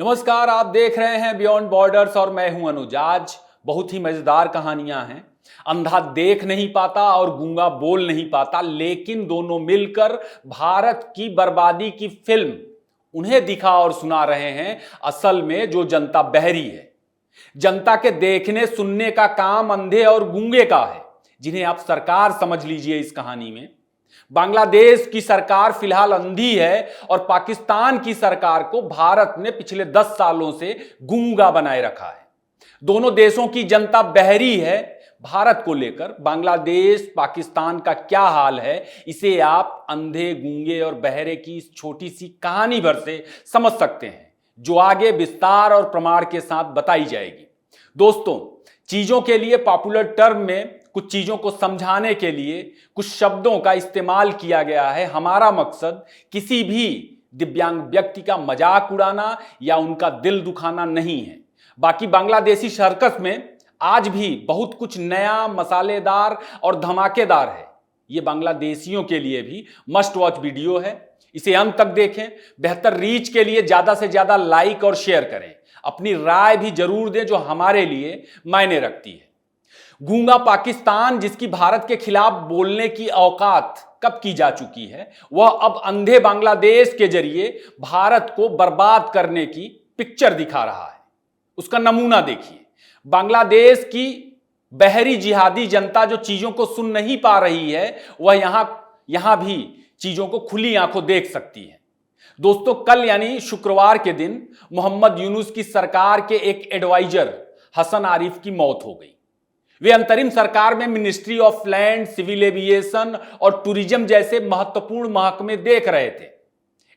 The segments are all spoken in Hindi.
नमस्कार, आप देख रहे हैं बियॉन्ड बॉर्डर्स और मैं हूं अनुज। आज बहुत ही मजेदार कहानियां हैं। अंधा देख नहीं पाता और गूंगा बोल नहीं पाता, लेकिन दोनों मिलकर भारत की बर्बादी की फिल्म उन्हें दिखा और सुना रहे हैं। असल में जो जनता बहरी है, जनता के देखने सुनने का काम अंधे और गूंगे का है, जिन्हें आप सरकार समझ लीजिए। इस कहानी में बांग्लादेश की सरकार फिलहाल अंधी है और पाकिस्तान की सरकार को भारत ने पिछले 10 सालों से गूंगा बनाए रखा है। दोनों देशों की जनता बहरी है। भारत को लेकर बांग्लादेश पाकिस्तान का क्या हाल है, इसे आप अंधे गूंगे और बहरे की इस छोटी सी कहानी भर से समझ सकते हैं, जो आगे विस्तार और प्रमाण के साथ बताई जाएगी। दोस्तों, चीजों के लिए पॉपुलर टर्म में कुछ चीजों को समझाने के लिए कुछ शब्दों का इस्तेमाल किया गया है। हमारा मकसद किसी भी दिव्यांग व्यक्ति का मजाक उड़ाना या उनका दिल दुखाना नहीं है। बाकी बांग्लादेशी सर्कस में आज भी बहुत कुछ नया, मसालेदार और धमाकेदार है। ये बांग्लादेशियों के लिए भी मस्ट वॉच वीडियो है। इसे अंत तक देखें। बेहतर रीच के लिए ज्यादा से ज्यादा लाइक और शेयर करें। अपनी राय भी जरूर दें, जो हमारे लिए मायने रखती है। गूंगा पाकिस्तान, जिसकी भारत के खिलाफ बोलने की औकात कब की जा चुकी है, वह अब अंधे बांग्लादेश के जरिए भारत को बर्बाद करने की पिक्चर दिखा रहा है। उसका नमूना देखिए। बांग्लादेश की बहरी जिहादी जनता जो चीजों को सुन नहीं पा रही है, वह यहां भी चीजों को खुली आंखों देख सकती है। दोस्तों, कल यानी शुक्रवार के दिन मोहम्मद यूनुस की सरकार के एक एडवाइजर हसन आरिफ की मौत हो गई। वे अंतरिम सरकार में ministry of land, civil aviation और टूरिज्म जैसे महत्वपूर्ण महकमे देख रहे थे।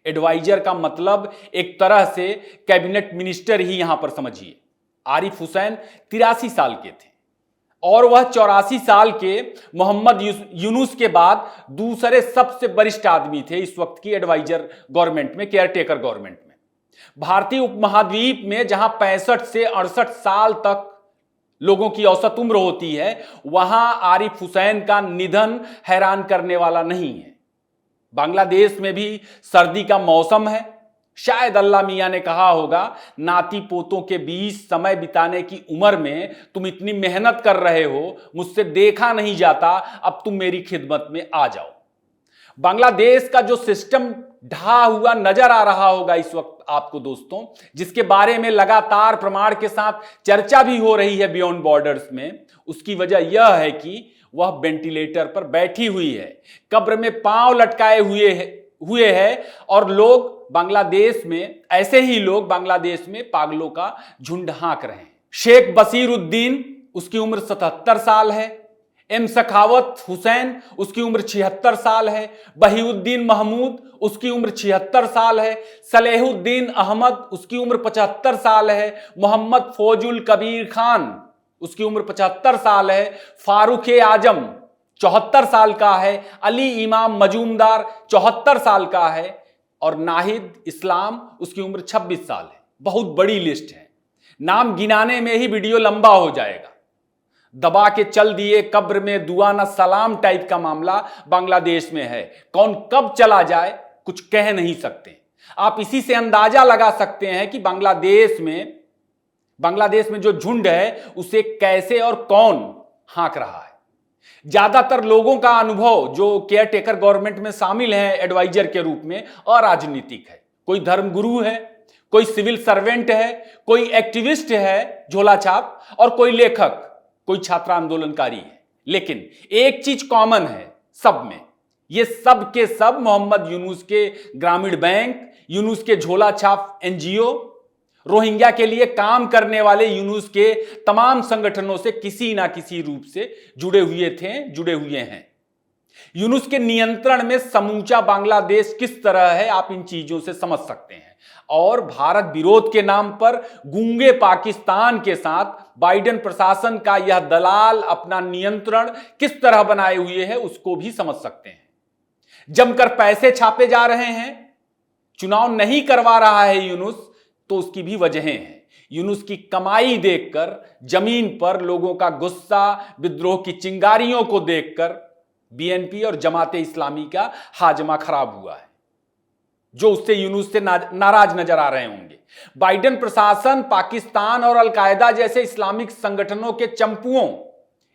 एडवाइजर का मतलब एक तरह से कैबिनेट मिनिस्टर ही यहां पर समझिए। आरिफ हुसैन 83 साल के थे और वह 84 साल के मोहम्मद यूनुस के बाद दूसरे सबसे वरिष्ठ आदमी थे इस वक्त की एडवाइजर गवर्नमेंट में, केयरटेकर गवर्नमेंट में। भारतीय उपमहाद्वीप में जहां 65 से 68 साल तक लोगों की औसत उम्र होती है, वहां आरिफ हुसैन का निधन हैरान करने वाला नहीं है। बांग्लादेश में भी सर्दी का मौसम है। शायद अल्लाह मियां ने कहा होगा, नाती पोतों के बीच समय बिताने की उम्र में तुम इतनी मेहनत कर रहे हो, मुझसे देखा नहीं जाता, अब तुम मेरी खिदमत में आ जाओ। बांग्लादेश का जो सिस्टम ढहा हुआ नजर आ रहा होगा इस वक्त आपको दोस्तों, जिसके बारे में लगातार प्रमाण के साथ चर्चा भी हो रही है बियॉन्ड बॉर्डर्स में, उसकी वजह यह है कि वह वेंटिलेटर पर बैठी हुई है, कब्र में पांव लटकाए हुए है और लोग बांग्लादेश में, ऐसे ही लोग बांग्लादेश में पागलों का झुंड हाँक रहे हैं। शेख बसीरुद्दीन, उसकी उम्र 77 साल है। एम सखावत हुसैन, उसकी उम्र 76 साल है। बहीउद्दीन महमूद, उसकी उम्र 76 साल है। सलेहुद्दीन अहमद, उसकी उम्र 75 साल है। मोहम्मद फौजुल कबीर खान, उसकी उम्र 75 साल है। फारूक आजम 74 साल का है। अली इमाम मजूमदार 74 साल का है और नाहिद इस्लाम, उसकी उम्र 26 साल है। बहुत बड़ी लिस्ट है। नाम गिनाने में ही वीडियो लंबा हो जाएगा। दबा के चल दिए कब्र में दुआ न सलाम टाइप का मामला बांग्लादेश में है। कौन कब चला जाए कुछ कह नहीं सकते। आप इसी से अंदाजा लगा सकते हैं कि बांग्लादेश में जो झुंड है उसे कैसे और कौन हाँक रहा है। ज्यादातर लोगों का अनुभव जो केयरटेकर गवर्नमेंट में शामिल है एडवाइजर के रूप में, अराजनीतिक है। कोई धर्मगुरु है, कोई सिविल सर्वेंट है, कोई एक्टिविस्ट है झोला छाप, और कोई लेखक, कोई छात्र आंदोलनकारी है। लेकिन एक चीज कॉमन है सब में, ये सब के सब मोहम्मद यूनुस के ग्रामीण बैंक, यूनुस के झोला छाप एनजीओ, रोहिंग्या के लिए काम करने वाले यूनुस के तमाम संगठनों से किसी ना किसी रूप से जुड़े हुए हैं। यूनुस के नियंत्रण में समूचा बांग्लादेश किस तरह है, आप इन चीजों से समझ सकते हैं। और भारत विरोध के नाम पर गूंगे पाकिस्तान के साथ बाइडेन प्रशासन का यह दलाल अपना नियंत्रण किस तरह बनाए हुए है, उसको भी समझ सकते हैं। जमकर पैसे छापे जा रहे हैं, चुनाव नहीं करवा रहा है यूनुस, तो उसकी भी वजहें हैं। यूनुस की कमाई देखकर जमीन पर लोगों का गुस्सा, विद्रोह की चिंगारियों को देखकर बीएनपी और जमाते इस्लामी का हाजमा खराब हुआ है। जो उससे यूनुस से नाराज नजर आ रहे होंगे। बाइडेन प्रशासन पाकिस्तान और अलकायदा जैसे इस्लामिक संगठनों के चंपुओं,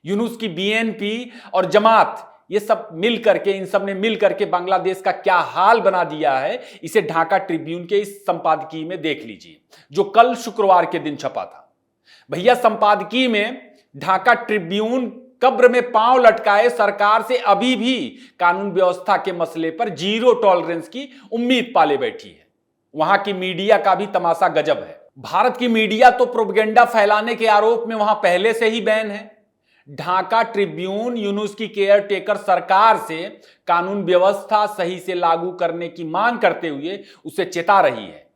यूनुस की बीएनपी और जमात, ये सब मिल करके, इन सब ने मिल करके बांग्लादेश का क्या हाल बना दिया है, इसे ढाका ट्रिब्यून के इस संपादकीय में देख लीजिए, जो कल शुक्रवार के दिन छपा था। भैया, संपादकीय में ढाका ट्रिब्यून कब्र में पांव लटकाए सरकार से अभी भी कानून व्यवस्था के मसले पर जीरो टॉलरेंस की उम्मीद पाले बैठी है। वहां की मीडिया का भी तमाशा गजब है। भारत की मीडिया तो प्रोपेगेंडा फैलाने के आरोप में वहां पहले से ही बैन है। ढाका ट्रिब्यून यूनुस की केयर टेकर सरकार से कानून व्यवस्था सही से लागू करने की मांग करते हुए उसे चेता रही है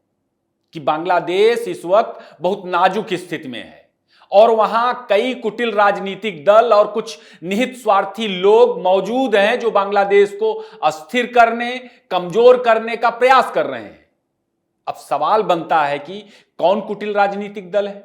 कि बांग्लादेश इस वक्त बहुत नाजुक स्थिति में है और वहां कई कुटिल राजनीतिक दल और कुछ निहित स्वार्थी लोग मौजूद हैं जो बांग्लादेश को अस्थिर करने, कमजोर करने का प्रयास कर रहे हैं। अब सवाल बनता है कि कौन कुटिल राजनीतिक दल है?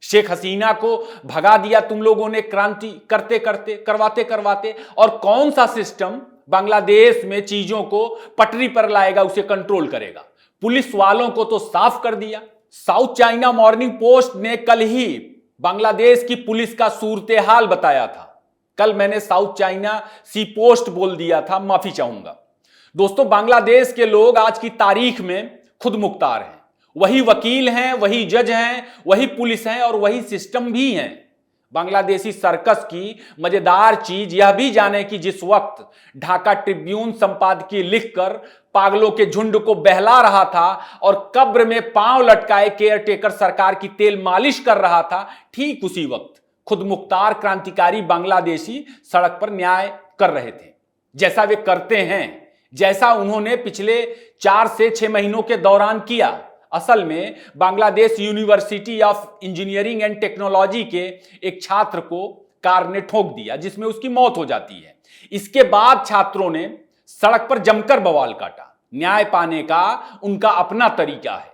शेख हसीना को भगा दिया तुम लोगों ने क्रांति करवाते करवाते, और कौन सा सिस्टम बांग्लादेश में चीजों को पटरी पर लाएगा, उसे कंट्रोल करेगा? पुलिस वालों को तो साफ कर दिया। साउथ चाइना मॉर्निंग पोस्ट ने कल ही बांग्लादेश की पुलिस का सूरते हाल बताया था। कल मैंने साउथ चाइना सी पोस्ट बोल दिया था, माफी चाहूंगा। दोस्तों, बांग्लादेश के लोग आज की तारीख में खुद मुख्तार हैं। वही वकील हैं, वही जज हैं, वही पुलिस हैं और वही सिस्टम भी हैं। बांग्लादेशी सर्कस की मजेदार चीज यह भी जाने कि जिस वक्त ढाका ट्रिब्यून संपादकीय लिखकर पागलों के झुंड को बहला रहा था और कब्र में पांव लटकाए केयर टेकर सरकार की तेल मालिश कर रहा था, ठीक उसी वक्त खुद मुख्तार क्रांतिकारी बांग्लादेशी सड़क पर न्याय कर रहे थे, जैसा वे करते हैं, जैसा उन्होंने पिछले 4 से 6 महीनों के दौरान किया। असल में Bangladesh university of engineering and technology के एक छात्र को कार ने ठोक दिया, जिसमें उसकी मौत हो जाती है। इसके बाद छात्रों ने सड़क पर जमकर बवाल काटा। न्याय पाने का उनका अपना तरीका है।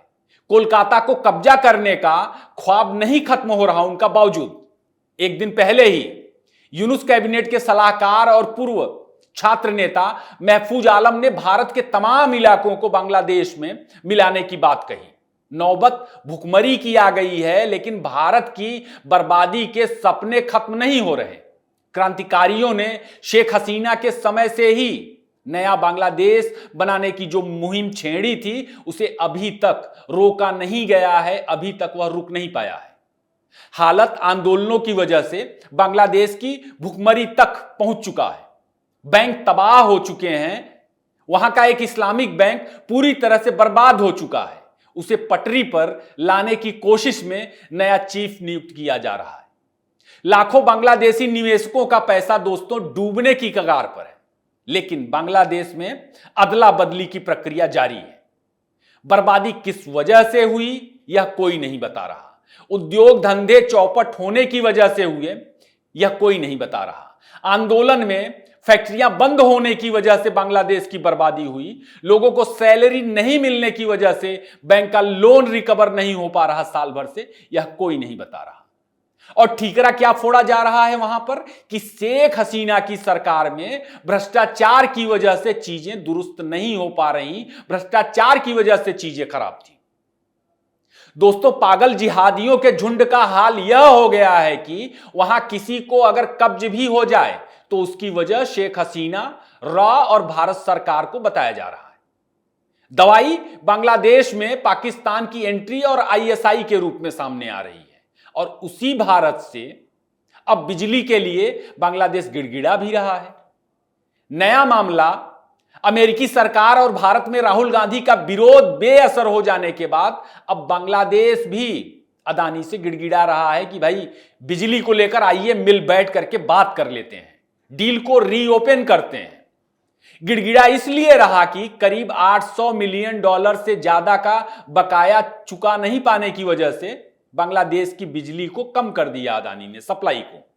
कोलकाता को कब्जा करने का ख्वाब नहीं खत्म हो रहा उनका बावजूद। एक दिन पहले ही यूनुस कैबिनेट के सलाहकार और पूर्व छात्र नेता महफूज आलम ने भारत के तमाम इलाकों को बांग्लादेश में मिलाने की बात कही। नौबत भुखमरी की आ गई है, लेकिन भारत की बर्बादी के सपने खत्म नहीं हो रहे। क्रांतिकारियों ने शेख हसीना के समय से ही नया बांग्लादेश बनाने की जो मुहिम छेड़ी थी, उसे अभी तक रोका नहीं गया है, अभी तक वह रुक नहीं पाया है। हालत आंदोलनों की वजह से बांग्लादेश की भुखमरी तक पहुंच चुका है। बैंक तबाह हो चुके हैं। वहां का एक इस्लामिक बैंक पूरी तरह से बर्बाद हो चुका है। उसे पटरी पर लाने की कोशिश में नया चीफ नियुक्त किया जा रहा है। लाखों बांग्लादेशी निवेशकों का पैसा दोस्तों डूबने की कगार पर है, लेकिन बांग्लादेश में अदला बदली की प्रक्रिया जारी है। बर्बादी किस वजह से हुई यह कोई नहीं बता रहा। उद्योग धंधे चौपट होने की वजह से हुए यह कोई नहीं बता रहा। आंदोलन में फैक्ट्रियां बंद होने की वजह से बांग्लादेश की बर्बादी हुई। लोगों को सैलरी नहीं मिलने की वजह से बैंक का लोन रिकवर नहीं हो पा रहा साल भर से, यह कोई नहीं बता रहा। और ठीकरा क्या फोड़ा जा रहा है वहां पर कि शेख हसीना की सरकार में भ्रष्टाचार की वजह से चीजें दुरुस्त नहीं हो पा रही, भ्रष्टाचार की वजह से चीजें खराब थी। दोस्तों, पागल जिहादियों के झुंड का हाल यह हो गया है कि वहां किसी को अगर कब्ज भी हो जाए तो उसकी वजह शेख हसीना, रॉ और भारत सरकार को बताया जा रहा है। दवाई बांग्लादेश में पाकिस्तान की एंट्री और आईएसआई के रूप में सामने आ रही है, और उसी भारत से अब बिजली के लिए बांग्लादेश गिड़गिड़ा भी रहा है। नया मामला, अमेरिकी सरकार और भारत में राहुल गांधी का विरोध बेअसर हो जाने के बाद अब बांग्लादेश भी अदानी से गिड़गिड़ा रहा है कि भाई बिजली को लेकर आइए मिल बैठ करके बात कर लेते हैं, डील को रीओपन करते हैं। गिड़गिड़ा इसलिए रहा कि करीब $800 मिलियन से ज्यादा का बकाया चुका नहीं पाने की वजह से बांग्लादेश की बिजली को कम कर दिया अदानी ने, सप्लाई को।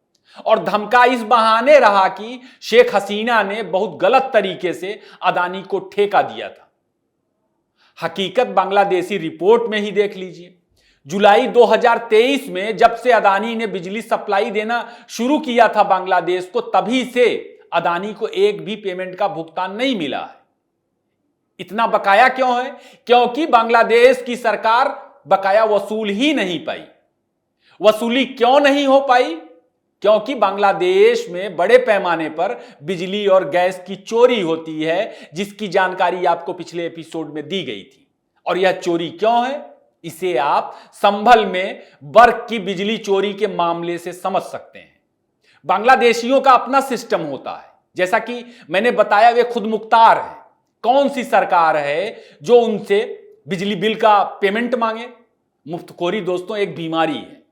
और धमका इस बहाने रहा कि शेख हसीना ने बहुत गलत तरीके से अदानी को ठेका दिया था। हकीकत बांग्लादेशी रिपोर्ट में ही देख लीजिए। जुलाई 2023 में जब से अदानी ने बिजली सप्लाई देना शुरू किया था बांग्लादेश को, तभी से अदानी को एक भी पेमेंट का भुगतान नहीं मिला है। इतना बकाया क्यों है? क्योंकि बांग्लादेश की सरकार बकाया वसूल ही नहीं पाई। वसूली क्यों नहीं हो पाई? क्योंकि बांग्लादेश में बड़े पैमाने पर बिजली और गैस की चोरी होती है, जिसकी जानकारी आपको पिछले एपिसोड में दी गई थी। और यह चोरी क्यों है, इसे आप संभल में बर्क की बिजली चोरी के मामले से समझ सकते हैं। बांग्लादेशियों का अपना सिस्टम होता है, जैसा कि मैंने बताया, वे खुद मुख्तार हैं। कौन सी सरकार है जो उनसे बिजली बिल का पेमेंट मांगे? मुफ्तखोरी दोस्तों एक बीमारी है।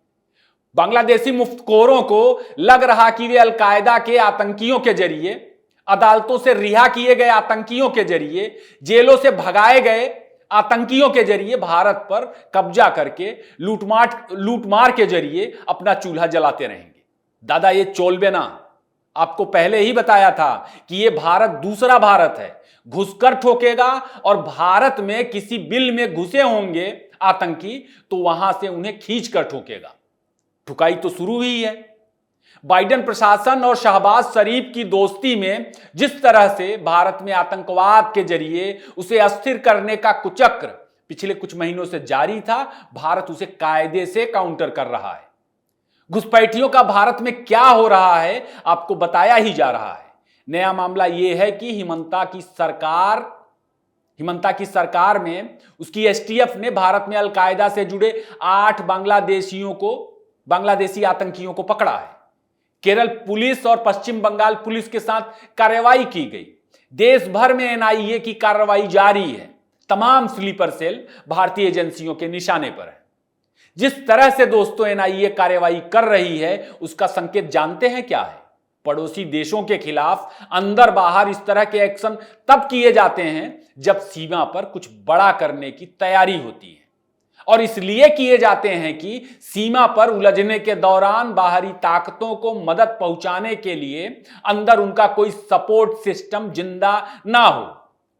बांग्लादेशी मुफ्तखोरों को लग रहा कि वे अलकायदा के आतंकियों के जरिए, अदालतों से रिहा किए गए आतंकियों के जरिए, जेलों से भगाए गए आतंकियों के जरिए भारत पर कब्जा करके लूटमार के जरिए अपना चूल्हा जलाते रहेंगे। दादा ये चोलबे ना, आपको पहले ही बताया था कि ये भारत दूसरा भारत है। घुसकर ठोकेगा और भारत में किसी बिल में घुसे होंगे आतंकी तो वहां से उन्हें खींचकर ठोकेगा। ठुकाई तो शुरू हुई है। बाइडेन प्रशासन और शहबाज शरीफ की दोस्ती में जिस तरह से भारत में आतंकवाद के जरिए उसे अस्थिर करने का कुचक्र पिछले कुछ महीनों से जारी था, भारत उसे कायदे से काउंटर कर रहा है। घुसपैठियों का भारत में क्या हो रहा है आपको बताया ही जा रहा है। नया मामला यह है कि हिमंता की सरकार में उसकी एसटीएफ ने भारत में अलकायदा से जुड़े 8 बांग्लादेशी आतंकियों को पकड़ा है। केरल पुलिस और पश्चिम बंगाल पुलिस के साथ कार्रवाई की गई। देश भर में एनआईए की कार्रवाई जारी है। तमाम स्लीपर सेल भारतीय एजेंसियों के निशाने पर है। जिस तरह से दोस्तों एनआईए कार्रवाई कर रही है, उसका संकेत जानते हैं क्या है? पड़ोसी देशों के खिलाफ अंदर बाहर इस तरह के एक्शन तब किए जाते हैं जब सीमा पर कुछ बड़ा करने की तैयारी होती है, और इसलिए किए जाते हैं कि सीमा पर उलझने के दौरान बाहरी ताकतों को मदद पहुंचाने के लिए अंदर उनका कोई सपोर्ट सिस्टम जिंदा ना हो।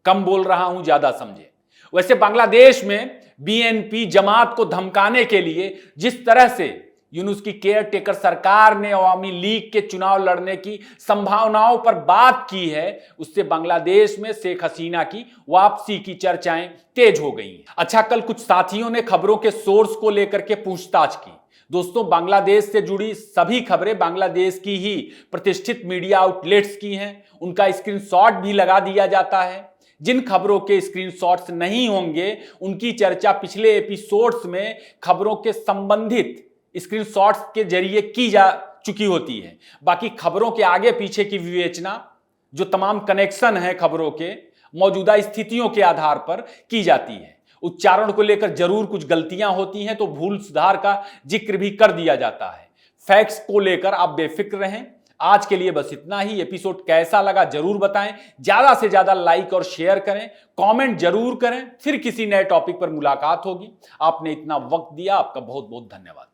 कम बोल रहा हूं, ज्यादा समझे। वैसे बांग्लादेश में बीएनपी जमात को धमकाने के लिए जिस तरह से यूनुस की केयर टेकर सरकार ने अवामी लीग के चुनाव लड़ने की संभावनाओं पर बात की है, उससे बांग्लादेश में शेख हसीना की वापसी की चर्चाएं तेज हो गई हैं। अच्छा, कल कुछ साथियों ने खबरों के सोर्स को लेकर के पूछताछ की। दोस्तों, बांग्लादेश से जुड़ी सभी खबरें बांग्लादेश की ही प्रतिष्ठित मीडिया आउटलेट्स की हैं। उनका स्क्रीनशॉट भी लगा दिया जाता है। जिन खबरों के स्क्रीनशॉट्स नहीं होंगे उनकी चर्चा पिछले एपिसोड्स में खबरों के संबंधित स्क्रीनशॉट्स के जरिए की जा चुकी होती है। बाकी खबरों के आगे पीछे की विवेचना, जो तमाम कनेक्शन है खबरों के, मौजूदा स्थितियों के आधार पर की जाती है। उच्चारण को लेकर जरूर कुछ गलतियां होती हैं तो भूल सुधार का जिक्र भी कर दिया जाता है। फैक्ट्स को लेकर आप बेफिक्र रहें। आज के लिए बस इतना ही। एपिसोड कैसा लगा जरूर बताएं। ज्यादा से ज्यादा लाइक और शेयर करें, कमेंट जरूर करें। फिर किसी नए टॉपिक पर मुलाकात होगी। आपने इतना वक्त दिया, आपका बहुत बहुत धन्यवाद।